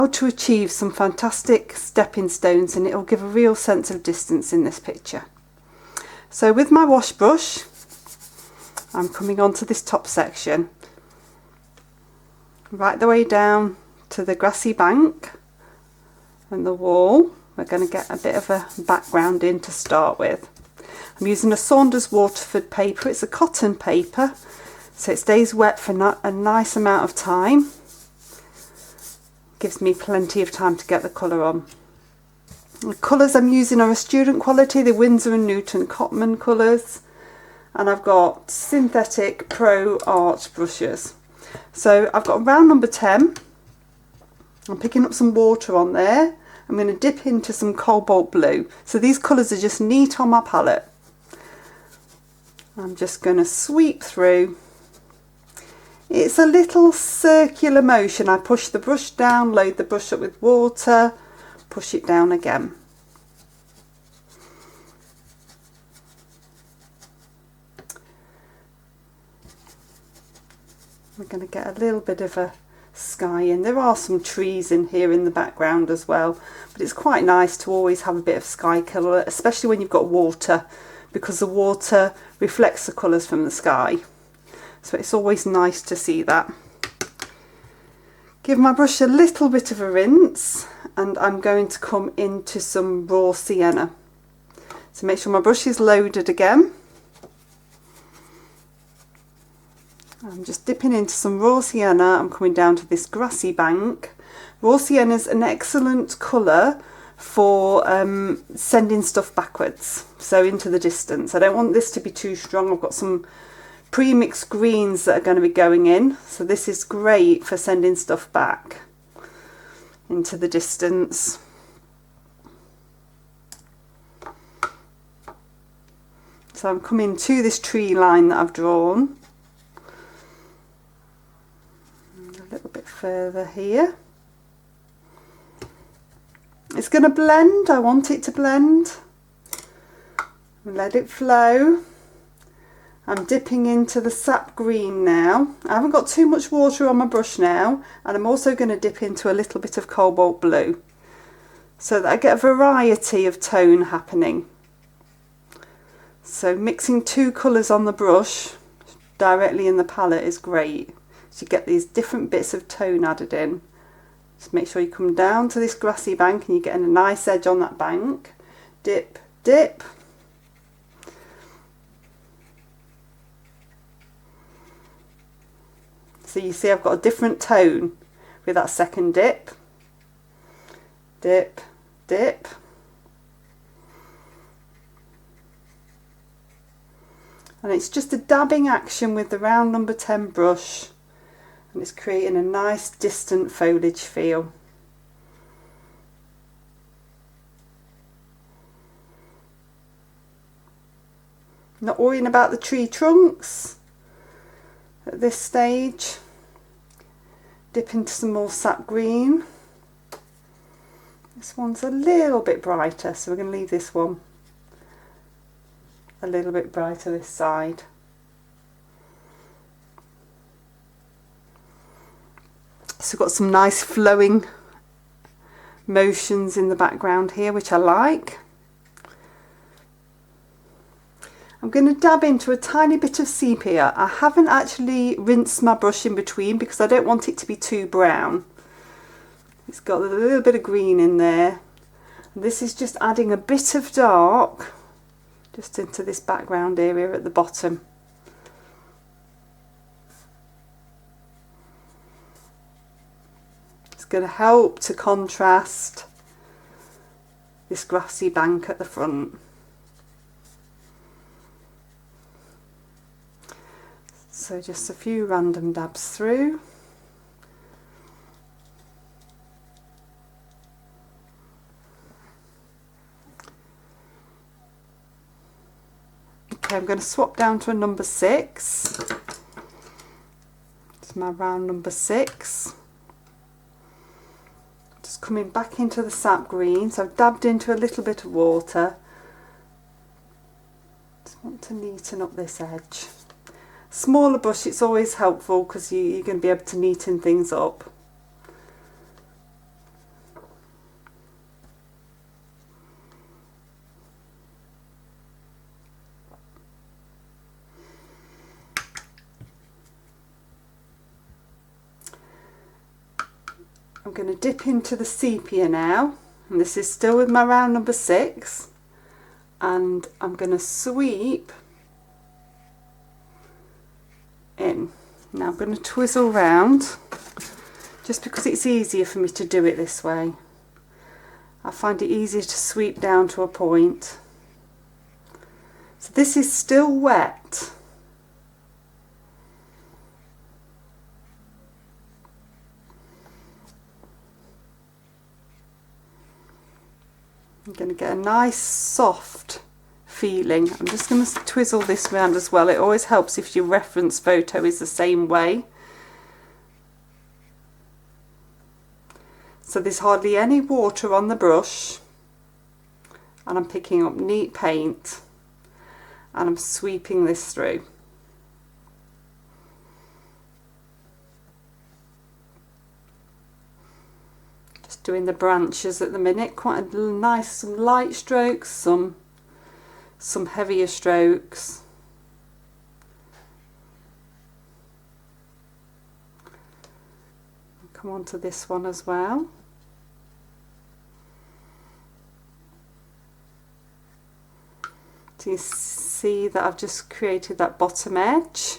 how to achieve some fantastic stepping stones, and it'll give a real sense of distance in this picture. So with my wash brush, I'm coming onto this top section, right the way down to the grassy bank and the wall. We're going to get a bit of a background in to start with. I'm using a Saunders Waterford paper. It's a cotton paper, so it stays wet for a nice amount of time. Gives me plenty of time to get the colour on. The colours I'm using are a student quality, the Winsor & Newton Cotman colours, and I've got synthetic Pro Art brushes. So I've got round number 10. I'm picking up some water on there. I'm going to dip into some cobalt blue. So these colours are just neat on my palette. I'm just going to sweep through. It's a little circular motion. I push the brush down, load the brush up with water, push it down again. We're going to get a little bit of a sky in. There are some trees in here in the background as well, but it's quite nice to always have a bit of sky colour, especially when you've got water, because the water reflects the colours from the sky. So it's always nice to see that. Give my brush a little bit of a rinse, and I'm going to come into some raw sienna. So make sure my brush is loaded again. I'm just dipping into some raw sienna. I'm coming down to this grassy bank. Raw sienna is an excellent colour for sending stuff backwards, so into the distance. I don't want this to be too strong. I've got some pre-mixed greens that are going to be going in, so this is great for sending stuff back into the distance. So I'm coming to this tree line that I've drawn, a little bit further here. It's going to blend. I want it to blend. Let it flow. I'm dipping into the sap green now. I haven't got too much water on my brush now, and I'm also going to dip into a little bit of cobalt blue so that I get a variety of tone happening. So mixing two colours on the brush directly in the palette is great. So you get these different bits of tone added in. Just make sure you come down to this grassy bank and you're getting a nice edge on that bank. Dip, dip. So you see I've got a different tone with that second dip. Dip, dip. And it's just a dabbing action with the round number 10 brush, and it's creating a nice distant foliage feel. Not worrying about the tree trunks at this stage. Dip into some more sap green. This one's a little bit brighter, so we're going to leave this one a little bit brighter this side. So we've got some nice flowing motions in the background here, which I like. I'm going to dab into a tiny bit of sepia. I haven't actually rinsed my brush in between because I don't want it to be too brown. It's got a little bit of green in there. And this is just adding a bit of dark just into this background area at the bottom. It's going to help to contrast this grassy bank at the front. So just a few random dabs through. Okay, I'm going to swap down to a number 6. It's my round number 6. Just coming back into the sap green, so I've dabbed into a little bit of water. Just want to neaten up this edge. Smaller brush, it's always helpful because you're going to be able to neaten things up. I'm going to dip into the sepia now, and this is still with my round number 6, and I'm going to sweep in. Now I'm going to twizzle round just because it's easier for me to do it this way. I find it easier to sweep down to a point. So this is still wet. I'm going to get a nice soft feeling. I'm just going to twizzle this round as well. It always helps if your reference photo is the same way. So there's hardly any water on the brush, and I'm picking up neat paint and I'm sweeping this through. Just doing the branches at the minute, quite a nice, some light strokes, some heavier strokes. Come on to this one as well. Do you see that I've just created that bottom edge?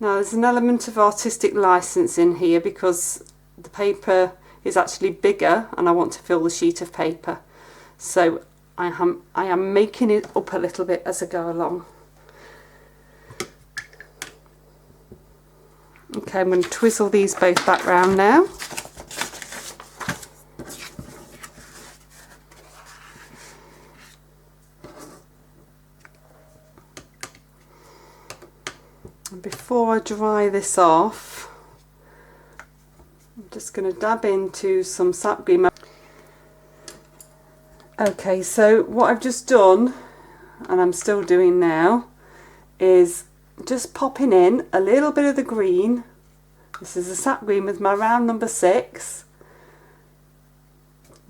Now there's an element of artistic license in here because the paper is actually bigger and I want to fill the sheet of paper. So I am making it up a little bit as I go along. Okay, I'm going to twizzle these both back round now. And before I dry this off, I'm just going to dab into some sap green. Okay, so what I've just done, and I'm still doing now, is just popping in a little bit of the green. This is a sap green with my round number 6,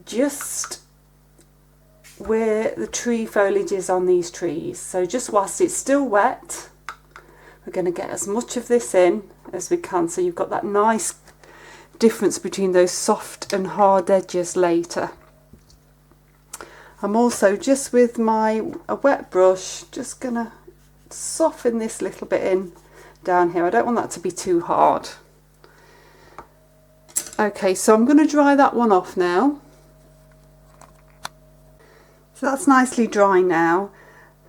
just where the tree foliage is on these trees. So just whilst it's still wet, we're going to get as much of this in as we can, so you've got that nice difference between those soft and hard edges later. I'm also just with a wet brush just going to soften this little bit in down here. I don't want that to be too hard. Okay, so I'm going to dry that one off now. So that's nicely dry now.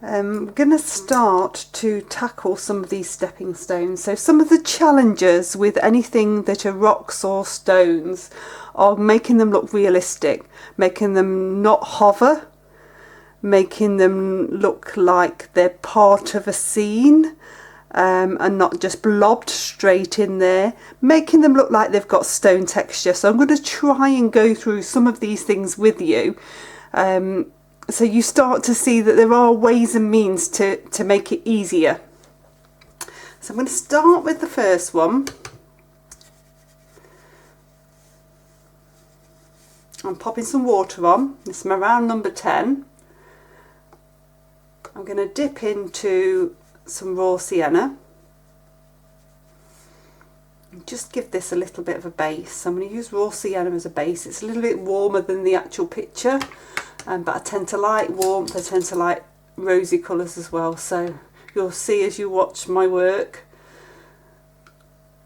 I'm going to start to tackle some of these stepping stones. So some of the challenges with anything that are rocks or stones are making them look realistic, making them not hover, making them look like they're part of a scene, and not just blobbed straight in there, making them look like they've got stone texture. So I'm going to try and go through some of these things with you, so you start to see that there are ways and means to make it easier. So I'm going to start with the first one. I'm popping some water on. This is my round number 10. I'm going to dip into some raw sienna and just give this a little bit of a base. I'm going to use raw sienna as a base. It's a little bit warmer than the actual picture, but I tend to like warmth, I tend to like rosy colours as well. So you'll see as you watch my work,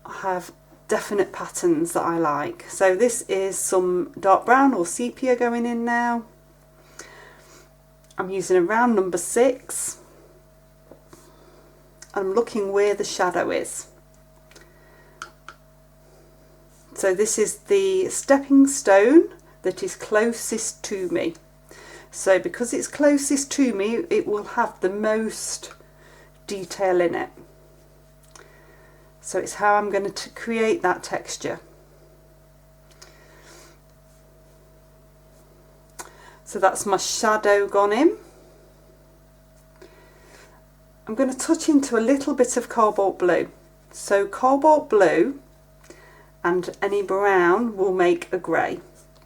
I have definite patterns that I like. So this is some dark brown or sepia going in now. I'm using a round number 6. I'm looking where the shadow is. So this is the stepping stone that is closest to me. So because it's closest to me, it will have the most detail in it. So it's how I'm going to create that texture. So that's my shadow gone in. I'm going to touch into a little bit of cobalt blue. So cobalt blue and any brown will make a grey.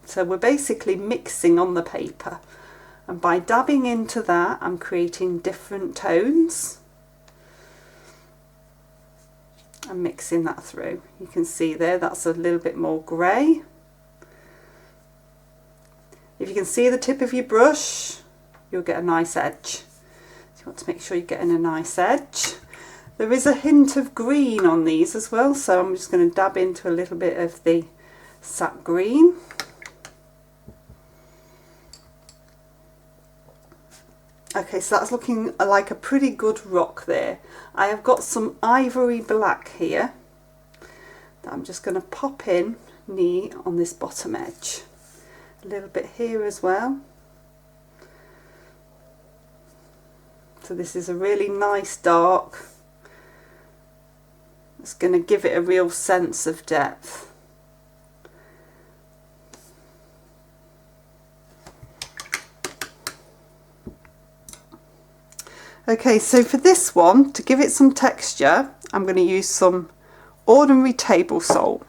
So we're basically mixing on the paper. And by dabbing into that, I'm creating different tones and mixing that through. You can see there, that's a little bit more grey. If you can see the tip of your brush, you'll get a nice edge. So you want to make sure you're getting a nice edge. There is a hint of green on these as well, so I'm just going to dab into a little bit of the sap green. Okay, so that's looking like a pretty good rock there. I have got some ivory black here that I'm just going to pop in neat on this bottom edge. A little bit here as well. So this is a really nice dark. It's going to give it a real sense of depth. Okay, so for this one, to give it some texture, I'm going to use some ordinary table salt.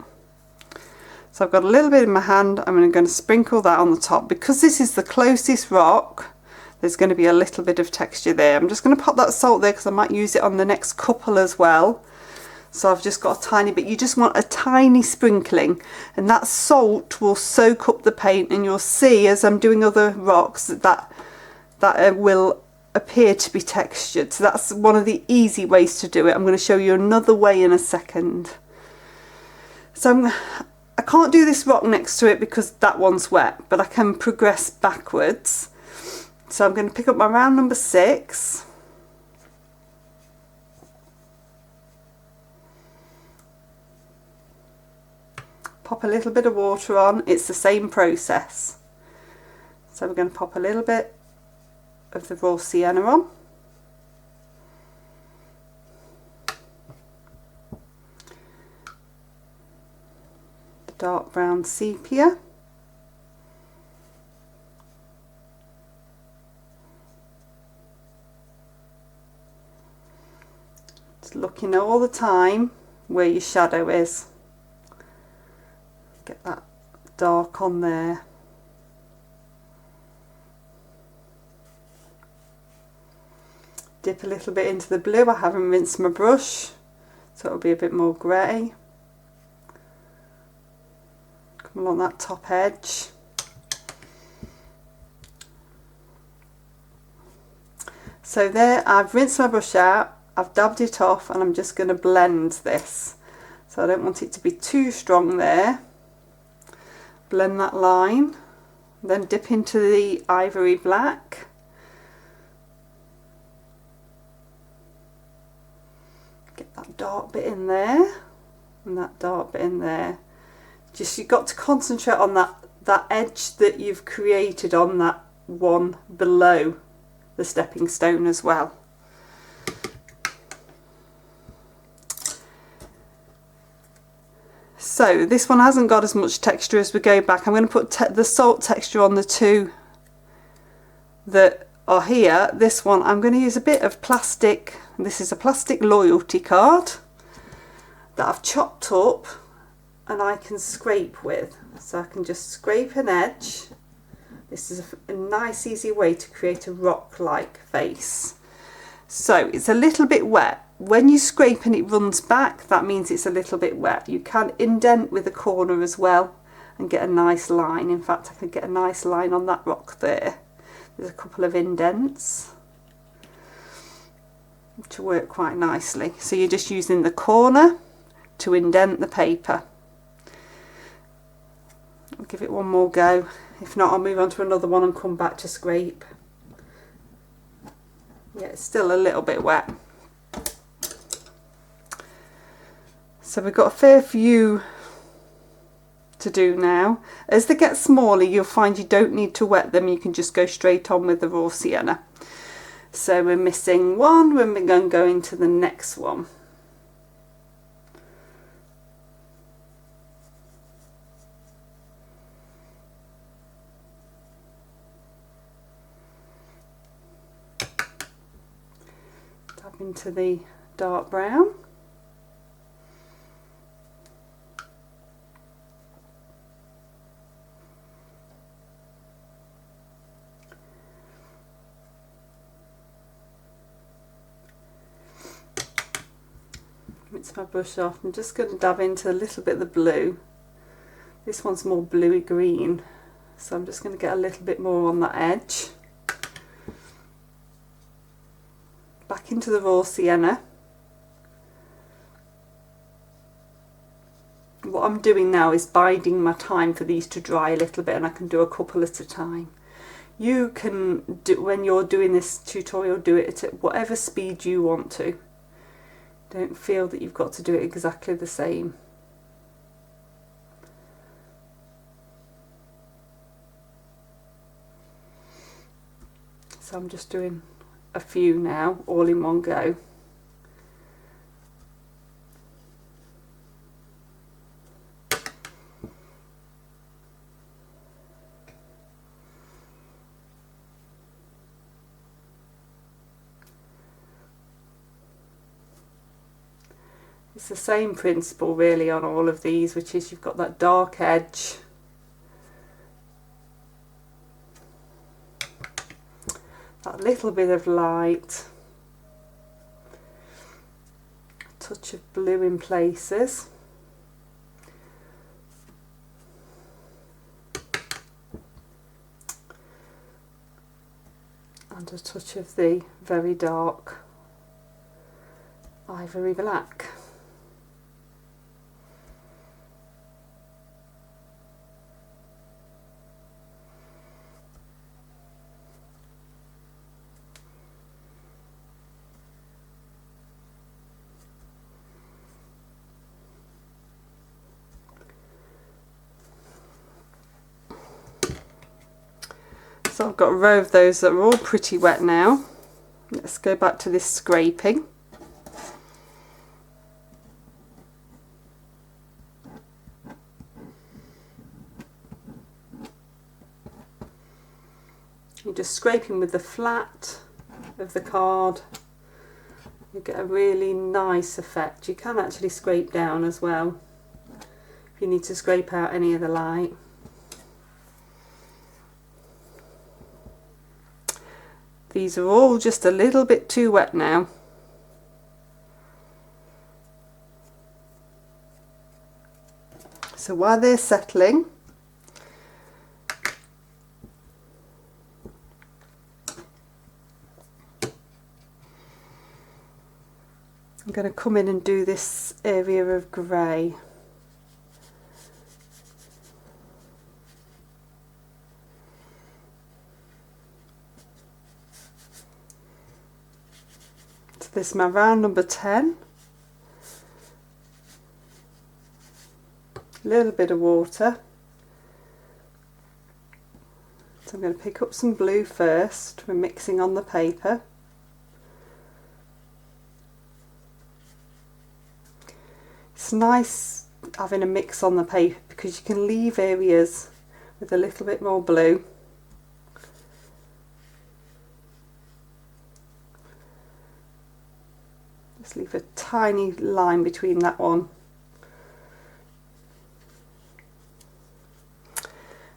So I've got a little bit in my hand, I'm going to sprinkle that on the top. Because this is the closest rock, there's going to be a little bit of texture there. I'm just going to pop that salt there because I might use it on the next couple as well. So I've just got a tiny bit, you just want a tiny sprinkling, and that salt will soak up the paint, and you'll see as I'm doing other rocks that will appear to be textured. So that's one of the easy ways to do it. I'm going to show you another way in a second. So I can't do this rock next to it because that one's wet, but I can progress backwards. So I'm going to pick up my round number 6. Pop a little bit of water on. It's the same process. So we're going to pop a little bit of the raw sienna on. The dark brown sepia. Just looking all the time where your shadow is. Get that dark on there. Dip a little bit into the blue. I haven't rinsed my brush, so it'll be a bit more grey. Come along that top edge. So there, I've rinsed my brush out, I've dabbed it off, and I'm just going to blend this. So I don't want it to be too strong there. Blend that line, then dip into the ivory black. Get that dark bit in there, and that dark bit in there. Just, you've got to concentrate on that edge that you've created on that one below the stepping stone as well. So this one hasn't got as much texture as we go back. I'm going to put the salt texture on the two that are here. This one I'm going to use a bit of plastic. This is a plastic loyalty card that I've chopped up and I can scrape with. So I can just scrape an edge. This is a nice easy way to create a rock-like face. So it's a little bit wet. When you scrape and it runs back, that means it's a little bit wet. You can indent with a corner as well and get a nice line. In fact, I could get a nice line on that rock there. There's a couple of indents to work quite nicely. So you're just using the corner to indent the paper. I'll give it one more go. If not, I'll move on to another one and come back to scrape. Yeah, it's still a little bit wet. So we've got a fair few to do now. As they get smaller, you'll find you don't need to wet them. You can just go straight on with the raw sienna. So we're missing one when we're going to go into the next one. Tap into the dark brown. rinse my brush off. I'm just going to dab into a little bit of the blue. This one's more bluey green, so I'm just going to get a little bit more on that edge. Back into the raw sienna. What I'm doing now is biding my time for these to dry a little bit, and I can do a couple at a time. You can do, when you're doing this tutorial, do it at whatever speed you want to. Don't feel that you've got to do it exactly the same. So I'm just doing a few now, all in one go. It's the same principle really on all of these, which is you've got that dark edge, that little bit of light, a touch of blue in places, and a touch of the very dark ivory black. So I've got a row of those that are all pretty wet now. Let's go back to this scraping. You're just scraping with the flat of the card. You get a really nice effect. You can actually scrape down as well if you need to scrape out any of the light. These are all just a little bit too wet now. So while they're settling, I'm going to come in and do this area of grey. This is my round number 10. A little bit of water. So I'm going to pick up some blue first. We're mixing on the paper. It's nice having a mix on the paper because you can leave areas with a little bit more blue. Just leave a tiny line between that one.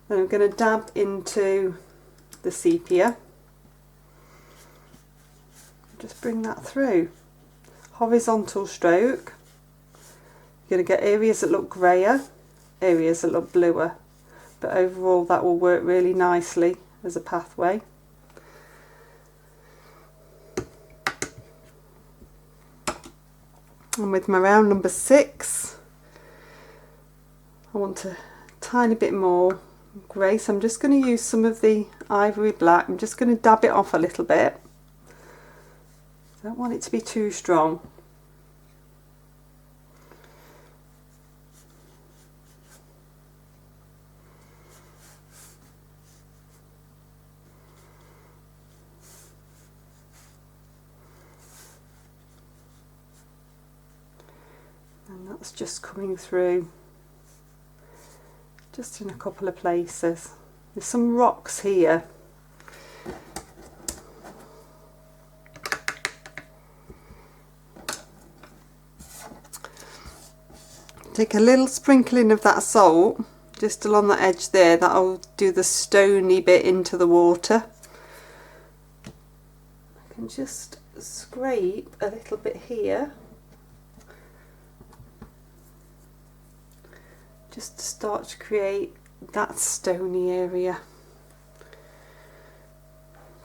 Then I'm going to dab into the sepia. Just bring that through. Horizontal stroke. You're going to get areas that look greyer, areas that look bluer, but overall that will work really nicely as a pathway. And with my round number 6, I want a tiny bit more grey, so I'm just going to use some of the ivory black. I'm just going to dab it off a little bit. I don't want it to be too strong. And that's just coming through just in a couple of places. There's some rocks here. Take a little sprinkling of that salt just along the edge there. That'll do the stony bit into the water. I can just scrape a little bit here. just to start to create that stony area.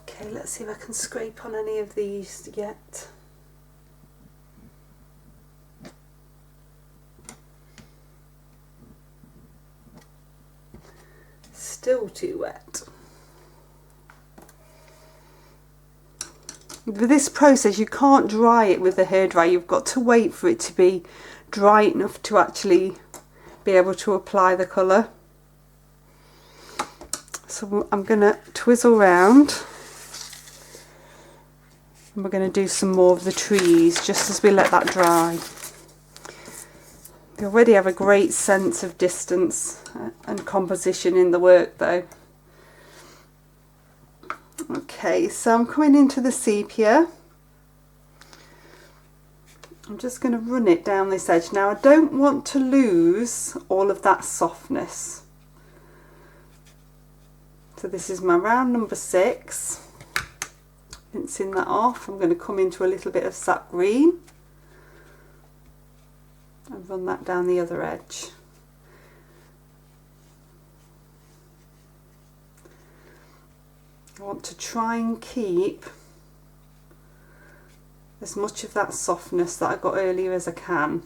Okay, let's see if I can scrape on any of these yet. Still too wet. With this process you can't dry it with the hairdryer, you've got to wait for it to be dry enough to actually be able to apply the colour. So I'm going to twizzle round and we're going to do some more of the trees just as we let that dry. You already have a great sense of distance and composition in the work though. Okay, so I'm coming into the sepia. I'm just going to run it down this edge. Now I don't want to lose all of that softness. So this is my round number 6. Rinsing that off, I'm going to come into a little bit of sap green and run that down the other edge. I want to try and keep as much of that softness that I got earlier as I can.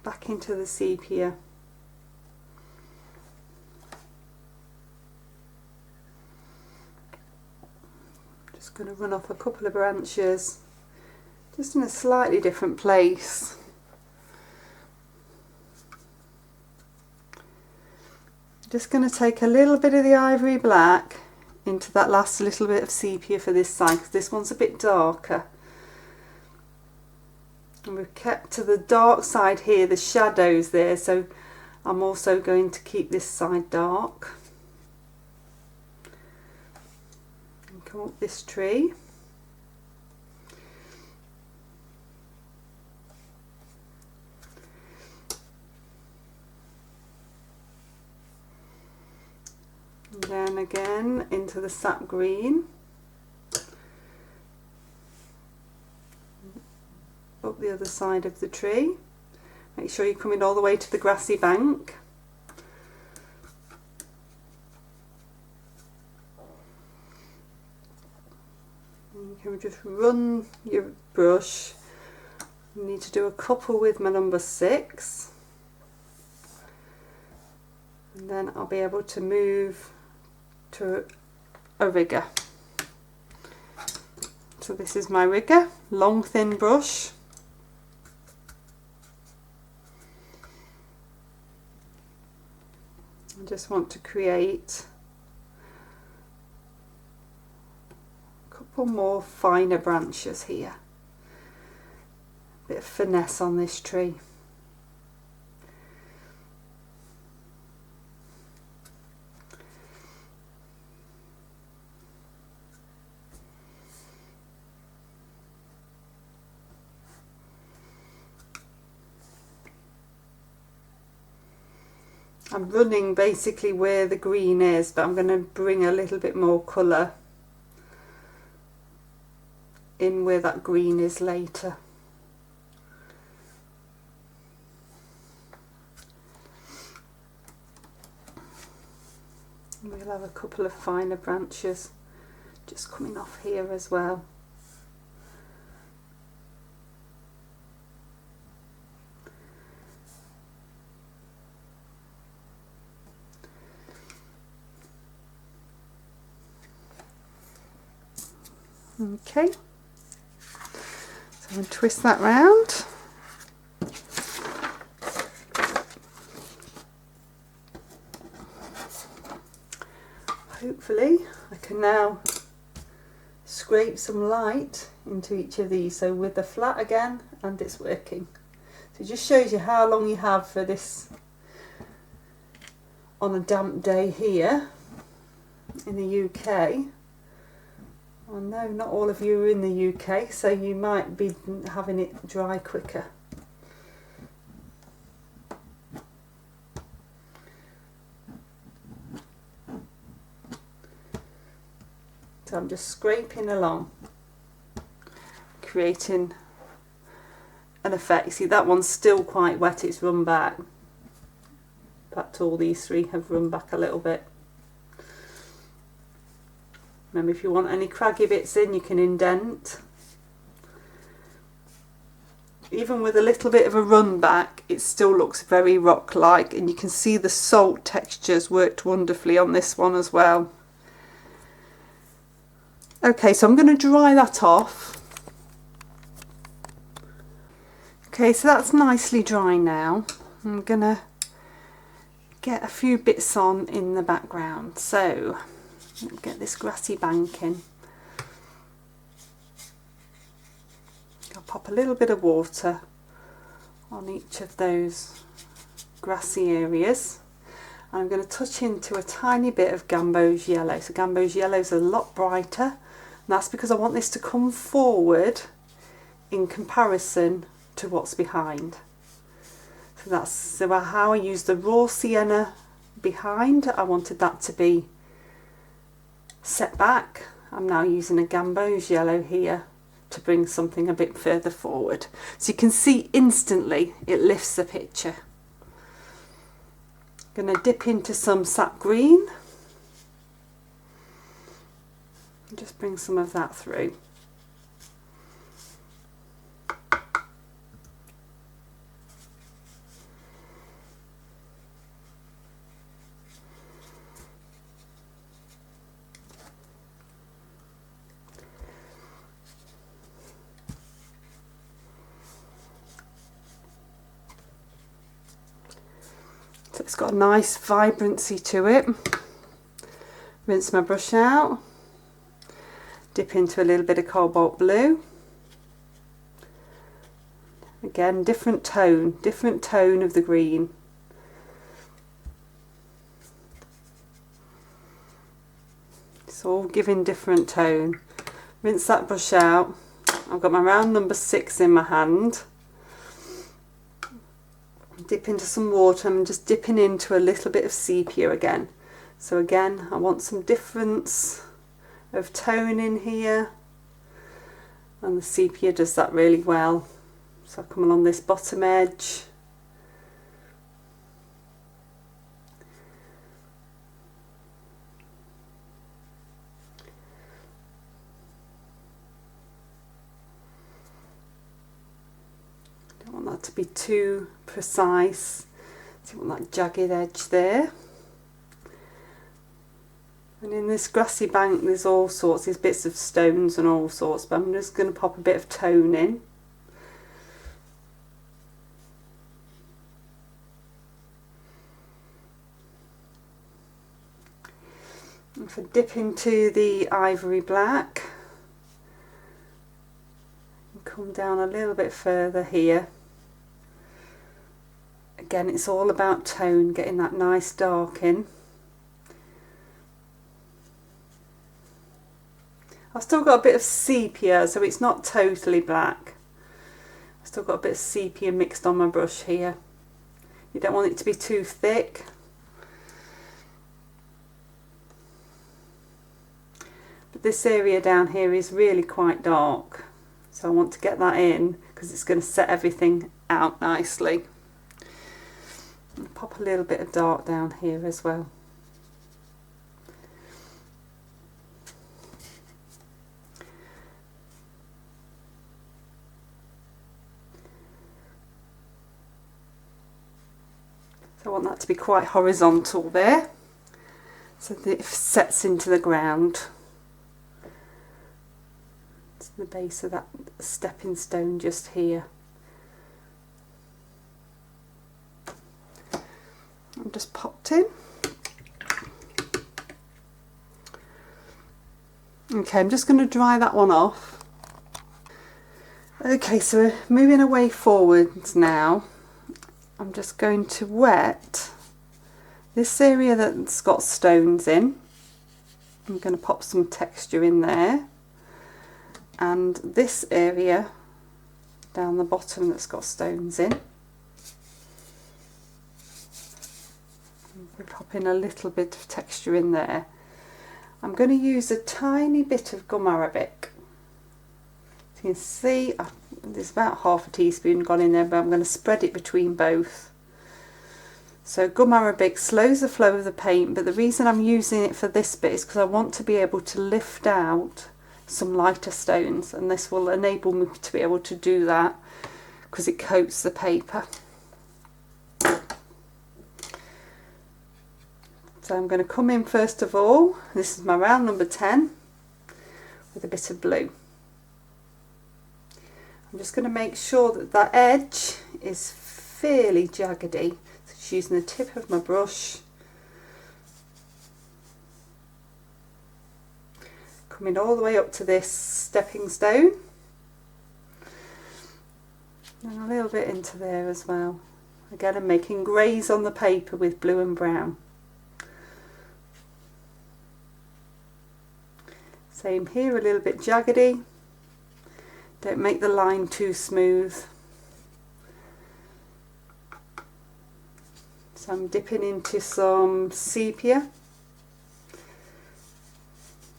Back into the sepia. Just going to run off a couple of branches, just in a slightly different place. Just going to take a little bit of the ivory black into that last little bit of sepia for this side, because this one's a bit darker. And we've kept to the dark side here, the shadows there, so I'm also going to keep this side dark. And come up this tree. And then again into the sap green. Up the other side of the tree. Make sure you're coming all the way to the grassy bank. And you can just run your brush. You need to do a couple with my number 6. And then I'll be able to move to a rigger. So this is my rigger, long thin brush. I just want to create a couple more finer branches here. A bit of finesse on this tree. I'm running basically where the green is, but I'm going to bring a little bit more colour in where that green is later. And we'll have a couple of finer branches just coming off here as well. Okay, so I'm going to twist that round. Hopefully I can now scrape some light into each of these, so with the flat again, and it's working. So it just shows you how long you have for this on a damp day here in the UK. Oh no, not all of you are in the UK, so you might be having it dry quicker. So I'm just scraping along, creating an effect. You see that one's still quite wet, it's run back. In fact, all these three have run back a little bit. Remember, if you want any craggy bits in, you can indent. Even with a little bit of a run back, it still looks very rock-like, and you can see the salt textures worked wonderfully on this one as well. Okay, so I'm going to dry that off. Okay, so that's nicely dry now. I'm going to get a few bits on in the background. So, let's get this grassy bank in. I'll pop a little bit of water on each of those grassy areas. And I'm going to touch into a tiny bit of Gamboge yellow. So Gamboge yellow is a lot brighter, and that's because I want this to come forward in comparison to what's behind. So that's how I use the raw sienna behind. I wanted that to be set back. I'm now using a Gamboge yellow here to bring something a bit further forward. So you can see instantly it lifts the picture. I'm going to dip into some sap green and just bring some of that through. So it's got a nice vibrancy to it. Rinse my brush out, dip into a little bit of cobalt blue. Again, different tone of the green. It's all giving different tone. Rinse that brush out. I've got my round number 6 in my hand. Dip into some water. I'm just dipping into a little bit of sepia again. So again, I want some difference of tone in here, and the sepia does that really well. So I come along this bottom edge, don't want that to be too precise, so you want that jagged edge there. And in this grassy bank there's all sorts, there's bits of stones and all sorts, but I'm just going to pop a bit of tone in. If I dip into the ivory black and come down a little bit further here, again it's all about tone, getting that nice dark in. I've still got a bit of sepia, so it's not totally black. I've still got a bit of sepia mixed on my brush here. You don't want it to be too thick. But this area down here is really quite dark, so I want to get that in because it's going to set everything out nicely. I'll pop a little bit of dark down here as well. I want that to be quite horizontal there, so that it sets into the ground. It's the base of that stepping stone just here. I'm just popped in. Okay, I'm just going to dry that one off. Okay, so we're moving away forwards now. I'm just going to wet this area that's got stones in. I'm going to pop some texture in there, and this area down the bottom that's got stones in. We'll pop in a little bit of texture in there. I'm going to use a tiny bit of gum arabic. So you can see I've There's about half a teaspoon gone in there, but I'm going to spread it between both. So gum arabic slows the flow of the paint, but the reason I'm using it for this bit is because I want to be able to lift out some lighter stones, and this will enable me to be able to do that because it coats the paper. So I'm going to come in first of all, this is my round number 10, with a bit of blue. I'm just going to make sure that that edge is fairly jaggedy. So just using the tip of my brush, coming all the way up to this stepping stone, and a little bit into there as well. Again, I'm making greys on the paper with blue and brown. Same here, a little bit jaggedy. Don't make the line too smooth. So I'm dipping into some sepia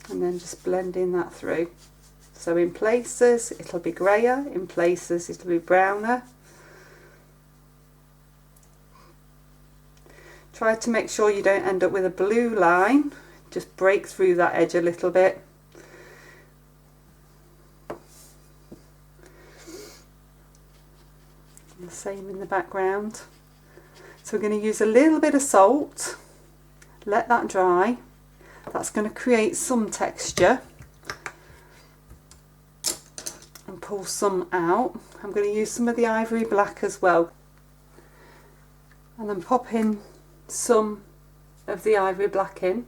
and then just blending that through. So in places it'll be greyer, in places it'll be browner. Try to make sure you don't end up with a blue line, just break through that edge a little bit. The same in the background. So we're going to use a little bit of salt, let that dry. That's going to create some texture and pull some out. I'm going to use some of the ivory black as well, and then pop in some of the ivory black in.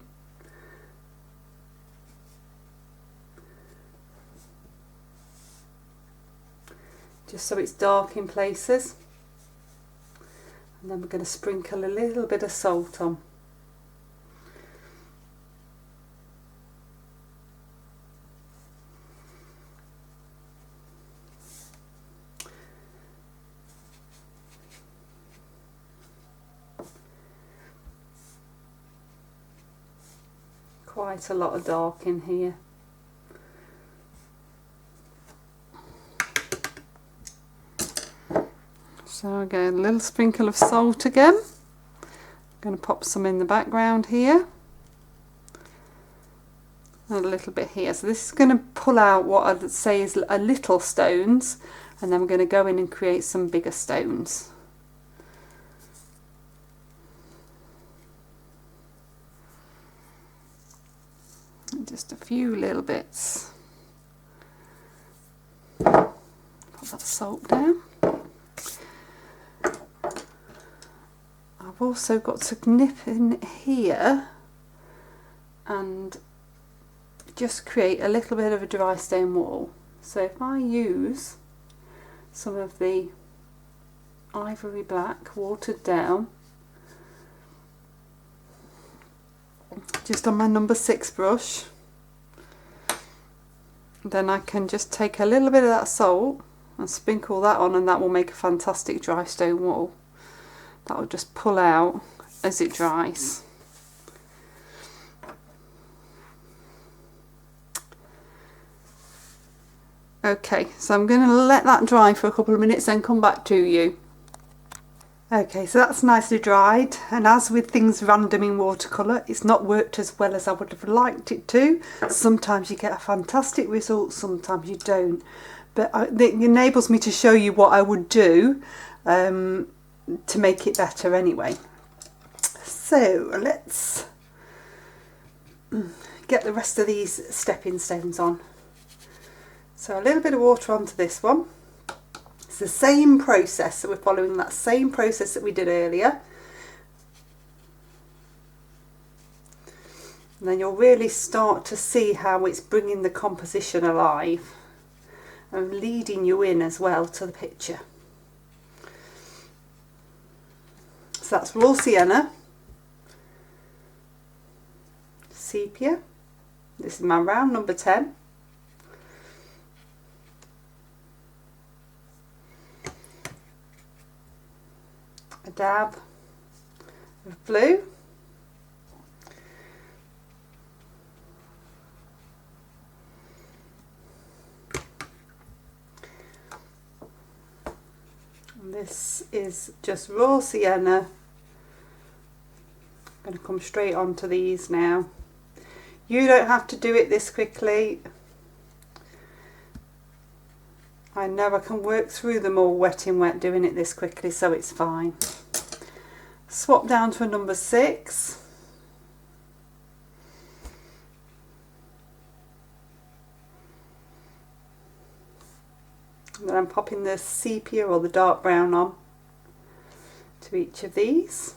Just so it's dark in places, and then we're going to sprinkle a little bit of salt on. Quite a lot of dark in here. So again, a little sprinkle of salt again. I'm going to pop some in the background here. And a little bit here. So this is going to pull out what I'd say is a little stones, and then we're going to go in and create some bigger stones. And just a few little bits. Put that salt down. I've also got to nip in here and just create a little bit of a dry stone wall. So if I use some of the ivory black watered down just on my number 6 brush, then I can just take a little bit of that salt and sprinkle that on, and that will make a fantastic dry stone wall. That will just pull out as it dries. Okay, so I'm going to let that dry for a couple of minutes and come back to you. Okay, so that's nicely dried, and as with things random in watercolour, it's not worked as well as I would have liked it to. Sometimes you get a fantastic result, sometimes you don't. But it enables me to show you what I would do to make it better anyway. So let's get the rest of these stepping stones on. So a little bit of water onto this one. It's the same process, so we're following that same process that we did earlier. And then you'll really start to see how it's bringing the composition alive and leading you in as well to the picture. So that's raw sienna, sepia, this is my round number 10, a dab of blue, This is just raw sienna. I'm going to come straight onto these now. You don't have to do it this quickly. I know I can work through them all wet in wet doing it this quickly, so it's fine. Swap down to a number 6. And then I'm popping the sepia or the dark brown on to each of these.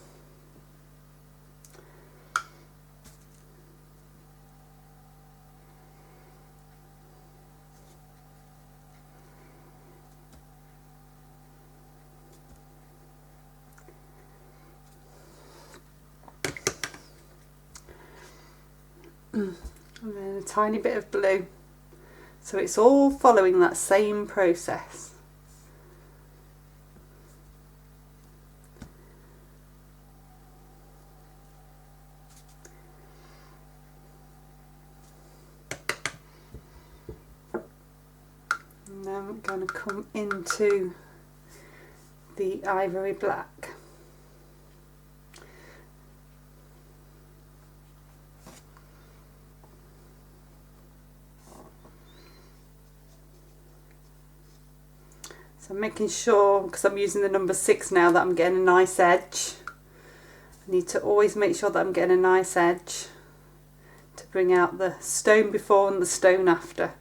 And then a tiny bit of blue. So it's all following that same process. And now I'm going to come into the ivory black. So I'm making sure, because I'm using the number 6 now, that I'm getting a nice edge. I need to always make sure that I'm getting a nice edge to bring out the stone before and the stone after.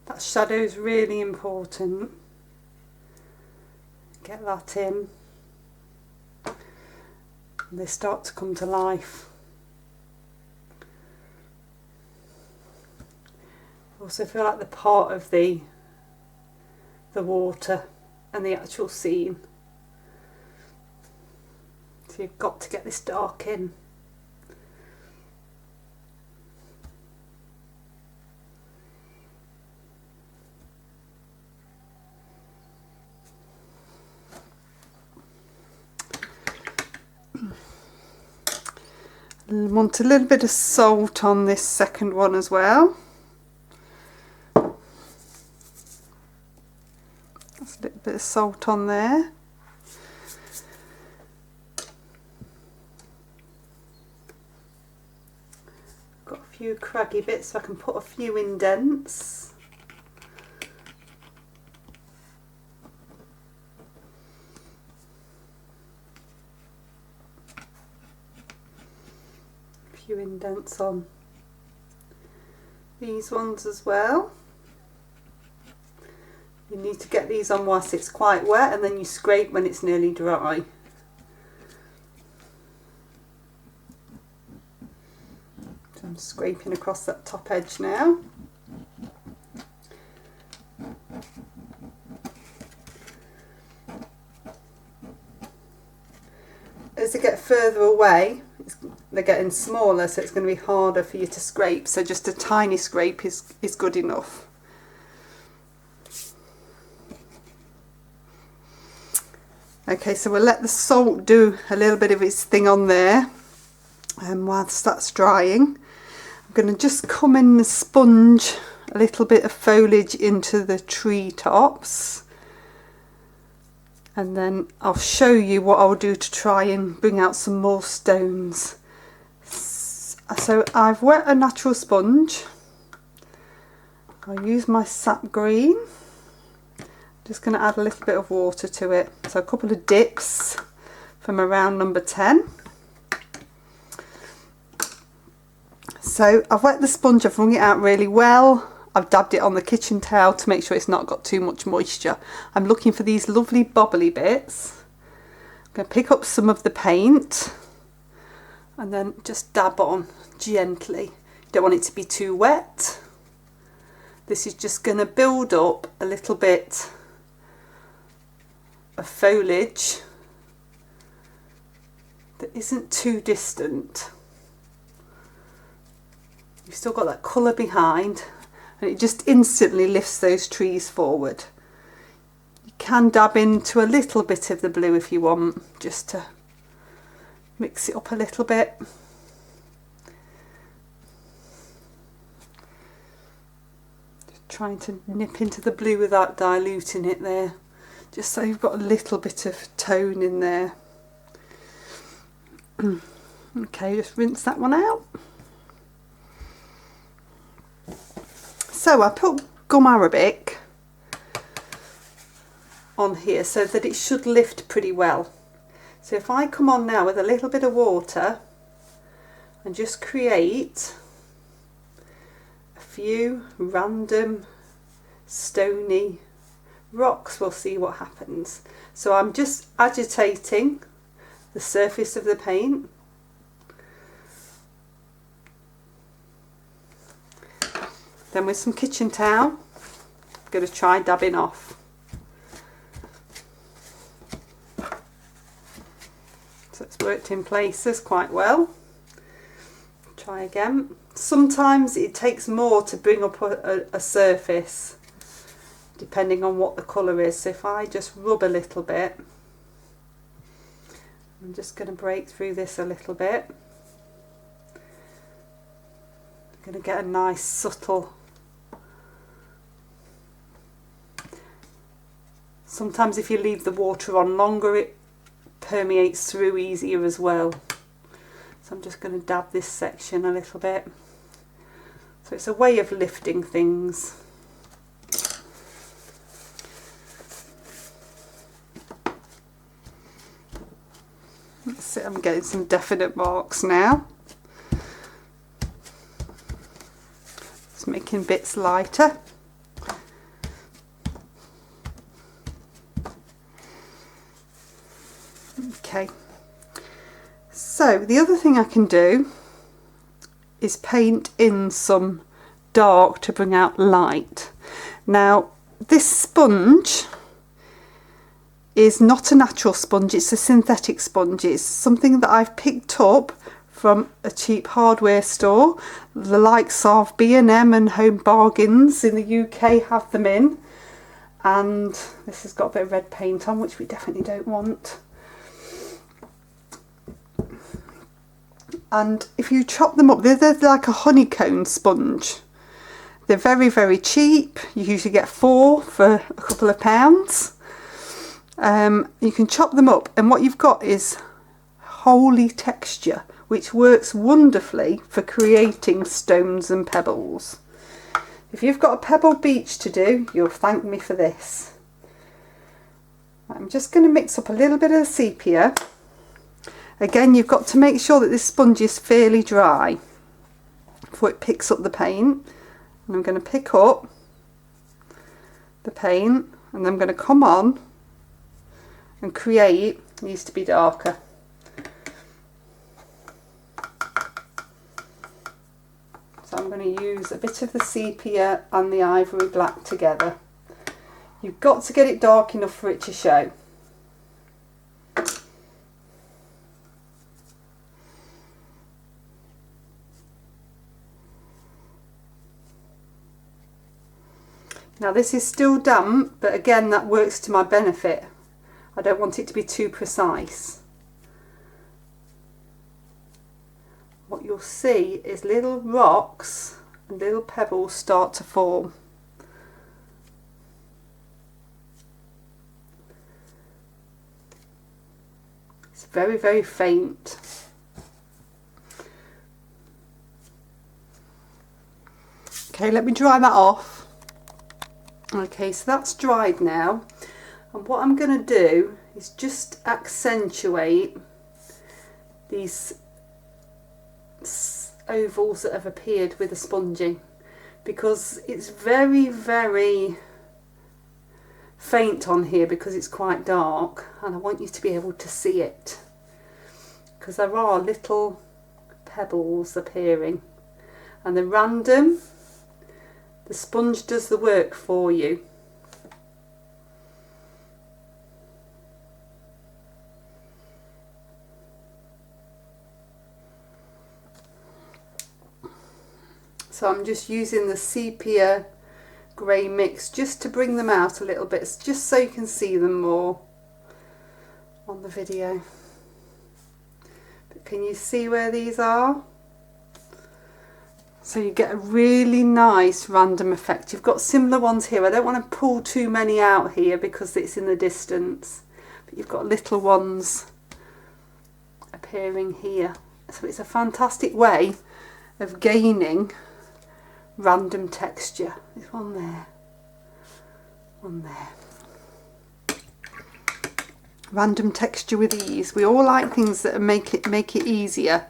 That shadow is really important. Get that in. And they start to come to life. I also feel like they're part of the water and the actual scene. So you've got to get this dark in. Want a little bit of salt on this second one as well. That's a little bit of salt on there. Got a few craggy bits so I can put a few indents. Few indents on these ones as well. You need to get these on whilst it's quite wet, and then you scrape when it's nearly dry. So I'm scraping across that top edge now. As they get further away, they're getting smaller, so it's going to be harder for you to scrape, so just a tiny scrape is good enough. Okay, so we'll let the salt do a little bit of its thing on there, and whilst that's drying I'm going to just come in and sponge a little bit of foliage into the tree tops, and then I'll show you what I'll do to try and bring out some more stones. So I've wet a natural sponge. I'll use my sap green. Just going to add a little bit of water to it. So a couple of dips from around number 10. So I've wet the sponge, I've wrung it out really well. I've dabbed it on the kitchen towel to make sure it's not got too much moisture. I'm looking for these lovely bobbly bits. I'm going to pick up some of the paint and then just dab on gently. You don't want it to be too wet. This is just going to build up a little bit of foliage that isn't too distant. You've still got that colour behind, and it just instantly lifts those trees forward. You can dab into a little bit of the blue if you want, just to mix it up a little bit. Just trying to nip into the blue without diluting it there, just so you've got a little bit of tone in there. Okay, just rinse that one out. So I put gum arabic on here so that it should lift pretty well. So if I come on now with a little bit of water and just create a few random stony rocks, we'll see what happens. So I'm just agitating the surface of the paint. Then with some kitchen towel, I'm going to try dabbing off. So it's worked in places quite well. Try again. Sometimes it takes more to bring up a surface, depending on what the colour is. So if I just rub a little bit, I'm just going to break through this a little bit. I'm going to get a nice subtle. Sometimes if you leave the water on longer, it permeates through easier as well. So I'm just going to dab this section a little bit. So it's a way of lifting things. Let's see, I'm getting some definite marks now. It's making bits lighter. Okay, so the other thing I can do is paint in some dark to bring out light. Now this sponge is not a natural sponge, it's a synthetic sponge. It's something that I've picked up from a cheap hardware store. The likes of B&M and Home Bargains in the UK have them in, and this has got a bit of red paint on, which we definitely don't want. And if you chop them up, they're like a honeycomb sponge. They're very, very cheap. You usually get 4 for a couple of pounds. You can chop them up, and what you've got is holy texture, which works wonderfully for creating stones and pebbles. If you've got a pebble beach to do, you'll thank me for this. I'm just going to mix up a little bit of sepia. Again, you've got to make sure that this sponge is fairly dry before it picks up the paint. And I'm going to pick up the paint, and I'm going to come on and create. It needs to be darker. So I'm going to use a bit of the sepia and the ivory black together. You've got to get it dark enough for it to show. Now this is still damp, but again that works to my benefit. I don't want it to be too precise. What you'll see is little rocks and little pebbles start to form. It's very, very faint. Okay, let me dry that off. Okay, so that's dried now, and what I'm going to do is just accentuate these ovals that have appeared with the sponging, because it's very, very faint on here because it's quite dark, and I want you to be able to see it, because there are little pebbles appearing, and they're random. The sponge does the work for you. So I'm just using the sepia grey mix just to bring them out a little bit, just so you can see them more on the video. But can you see where these are? So you get a really nice random effect. You've got similar ones here. I don't want to pull too many out here because it's in the distance, but you've got little ones appearing here. So it's a fantastic way of gaining random texture. There's one there, one there. Random texture with ease. We all like things that make it easier.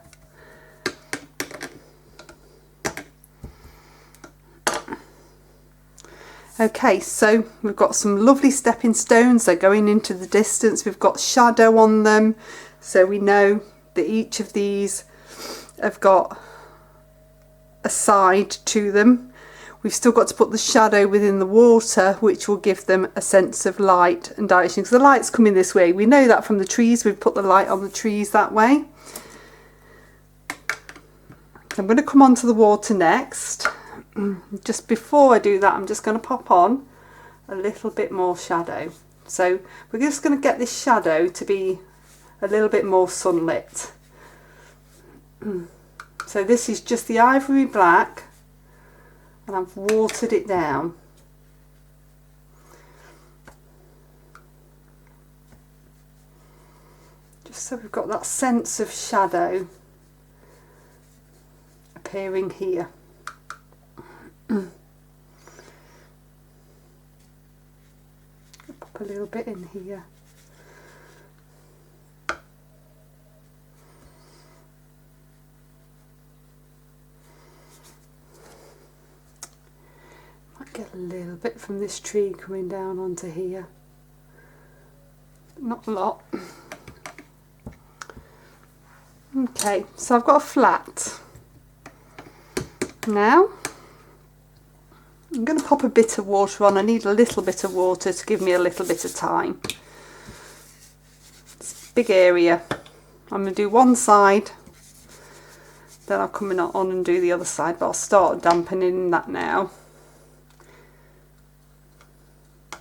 Okay, so we've got some lovely stepping stones. They're going into the distance. We've got shadow on them, so we know that each of these have got a side to them. We've still got to put the shadow within the water, which will give them a sense of light and direction, because the light's coming this way. We know that from the trees. We've put the light on the trees that way. I'm going to come onto the water next. Just before I do that, I'm just going to pop on a little bit more shadow. So we're just going to get this shadow to be a little bit more sunlit. So this is just the ivory black, and I've watered it down. Just so we've got that sense of shadow appearing here. Pop a little bit in here. Might get a little bit from this tree coming down onto here. Not a lot. Okay, so I've got a flat. Now I'm going to pop a bit of water on. I need a little bit of water to give me a little bit of time. It's a big area. I'm going to do one side, then I'll come in on and do the other side, but I'll start dampening that now. I'm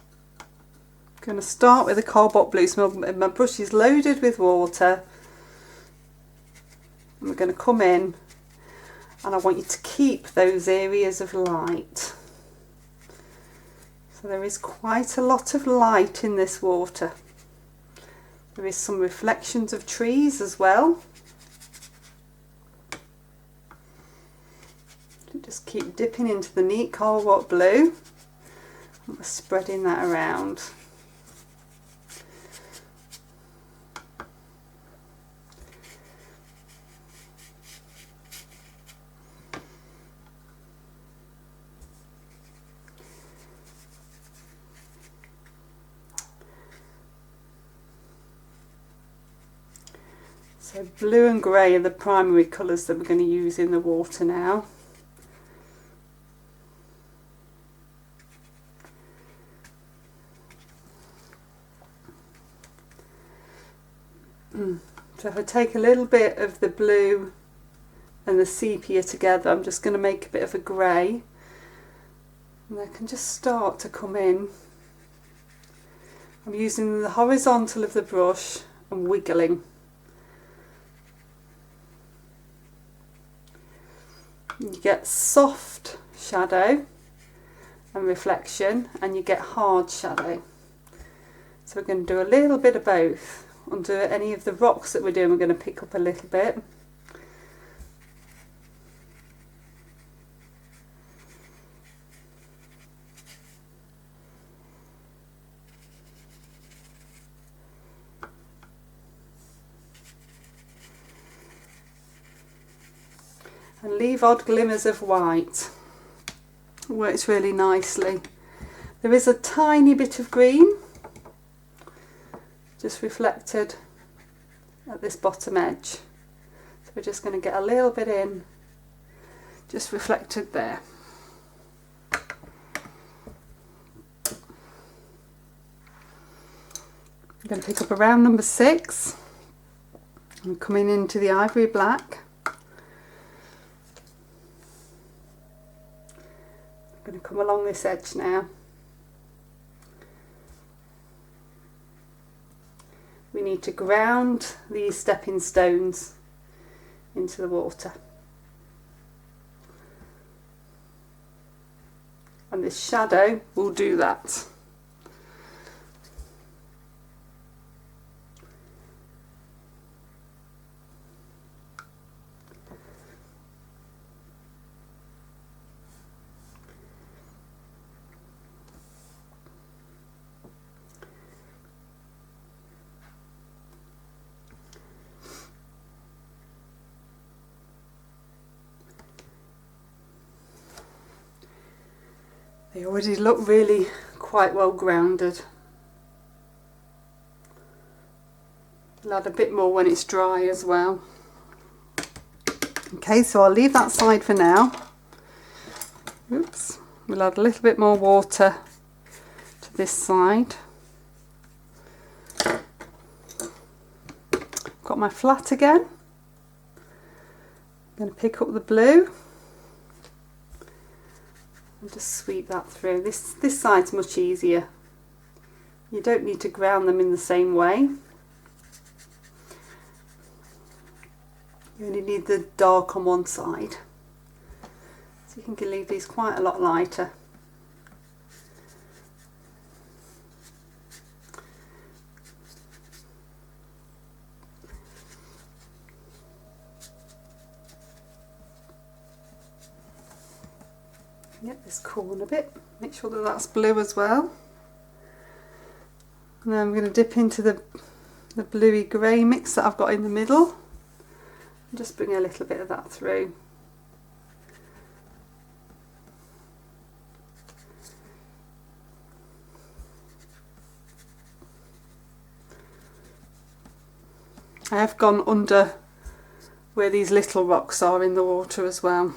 going to start with a cobalt blue. So my brush is loaded with water. And we're going to come in, and I want you to keep those areas of light. So there is quite a lot of light in this water. There is some reflections of trees as well. Just keep dipping into the neat cobalt blue, and we're spreading that around. So blue and grey are the primary colours that we're going to use in the water now. So if I take a little bit of the blue and the sepia together, I'm just going to make a bit of a grey, and I can just start to come in. I'm using the horizontal of the brush and wiggling. You get soft shadow and reflection, and you get hard shadow. So we're going to do a little bit of both. Under any of the rocks that we're doing, we're going to pick up a little bit. And leave odd glimmers of white. It works really nicely. There is a tiny bit of green just reflected at this bottom edge. So we're just going to get a little bit in, just reflected there. I'm going to pick up a round number 6 and coming into the ivory black. come along this edge now. We need to ground these stepping stones into the water. And this shadow will do that. They already look really quite well grounded. I'll add a bit more when it's dry as well. Okay, so I'll leave that side for now. Oops, we'll add a little bit more water to this side. Got my flat again. I'm going to pick up the blue. And just sweep that through. This side's much easier. You don't need to ground them in the same way. You only need the dark on one side. So you can leave these quite a lot lighter. Get this corner bit, make sure that that's blue as well. And then I'm going to dip into the bluey grey mix that I've got in the middle. And just bring a little bit of that through. I have gone under where these little rocks are in the water as well.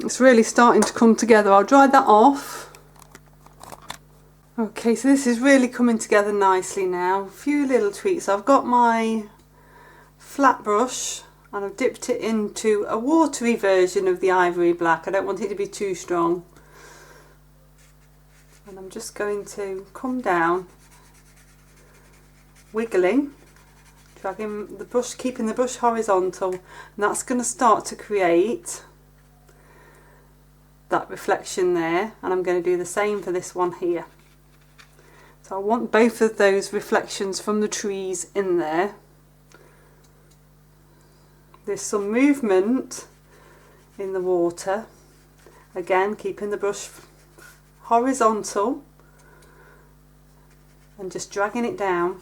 It's really starting to come together. I'll dry that off. Okay, so this is really coming together nicely now. A few little tweaks. I've got my flat brush and I've dipped it into a watery version of the ivory black. I don't want it to be too strong. And I'm just going to come down, wiggling, dragging the brush, keeping the brush horizontal, and that's going to start to create that reflection there, and I'm going to do the same for this one here. So I want both of those reflections from the trees in there. There's some movement in the water, again keeping the brush horizontal and just dragging it down.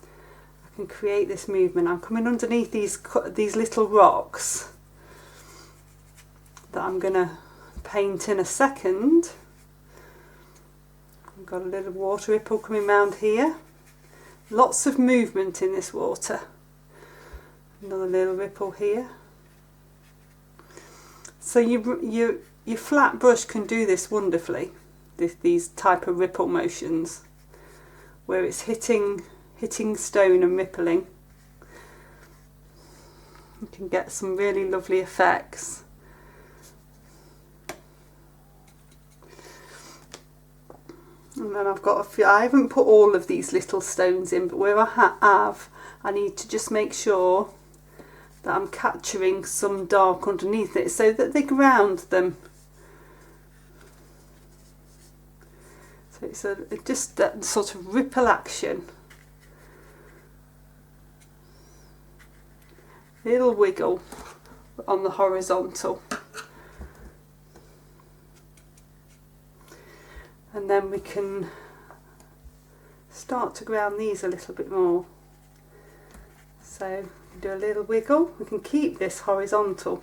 I can create this movement. I'm coming underneath these little rocks that I'm going to paint in a second. I've got a little water ripple coming round here. Lots of movement in this water. Another little ripple here. So your flat brush can do this wonderfully. These type of ripple motions, where it's hitting stone and rippling. You can get some really lovely effects. And then I've got a few, I haven't put all of these little stones in, but where I have, I need to just make sure that I'm capturing some dark underneath it so that they ground them. So it's just that sort of ripple action. Little wiggle on the horizontal. And then we can start to ground these a little bit more. So do a little wiggle. We can keep this horizontal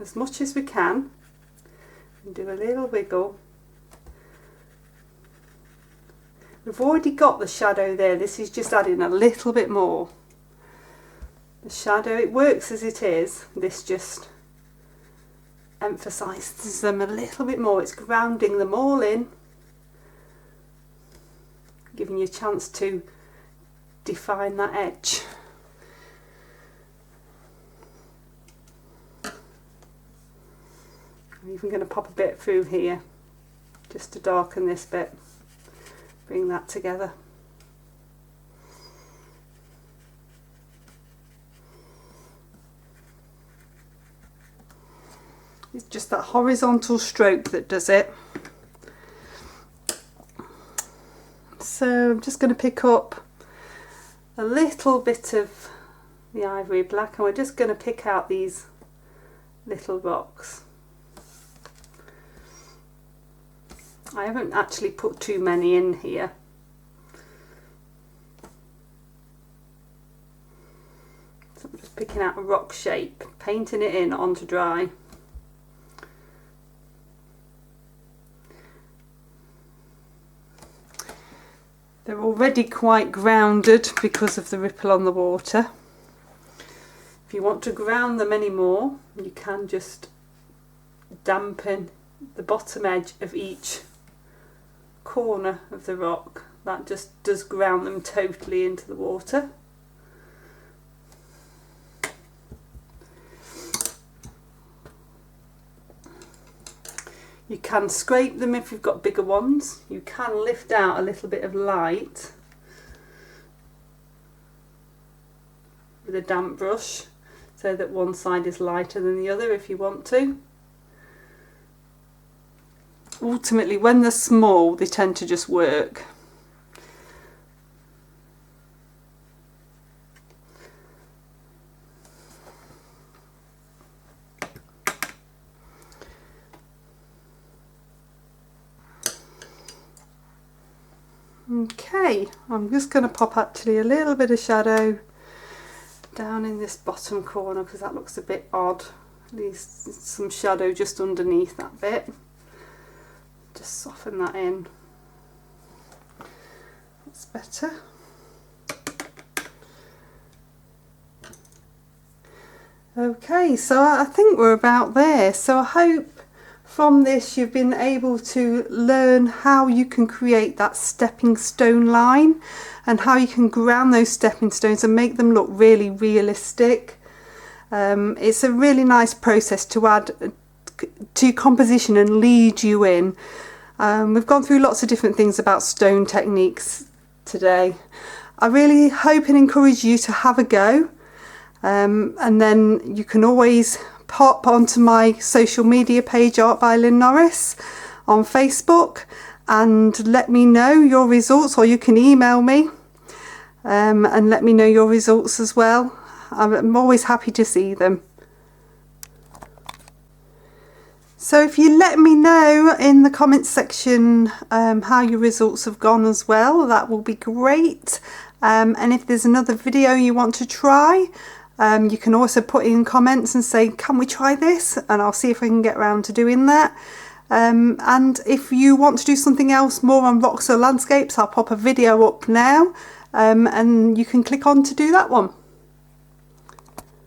as much as we can. And do a little wiggle. We've already got the shadow there. This is just adding a little bit more. The shadow, it works as it is. This just emphasises them a little bit more. It's grounding them all in, giving you a chance to define that edge. I'm even going to pop a bit through here just to darken this bit, bring that together. It's just that horizontal stroke that does it. So I'm just going to pick up a little bit of the ivory black, and we're just going to pick out these little rocks. I haven't actually put too many in here. So I'm just picking out a rock shape, painting it in onto dry. They're already quite grounded because of the ripple on the water. If you want to ground them any more, you can just dampen the bottom edge of each corner of the rock. That just does ground them totally into the water. You can scrape them if you've got bigger ones. You can lift out a little bit of light with a damp brush so that one side is lighter than the other if you want to. Ultimately, when they're small, they tend to just work. Okay, I'm just going to pop actually a little bit of shadow down in this bottom corner because that looks a bit odd. At least some shadow just underneath that bit. Just soften that in. That's better. Okay, so I think we're about there. So I hope from this you've been able to learn how you can create that stepping stone line and how you can ground those stepping stones and make them look really realistic. It's a really nice process to add to composition and lead you in. We've gone through lots of different things about stone techniques today. I really hope and encourage you to have a go, and then you can always pop onto my social media page, Art by Lynn Norris, on Facebook, and let me know your results, or you can email me and let me know your results as well. I'm always happy to see them. So if you let me know in the comments section how your results have gone as well, that will be great. And if there's another video you want to try, you can also put in comments and say, can we try this? And I'll see if I can get around to doing that. And if you want to do something else more on rocks or landscapes, I'll pop a video up now and you can click on to do that one.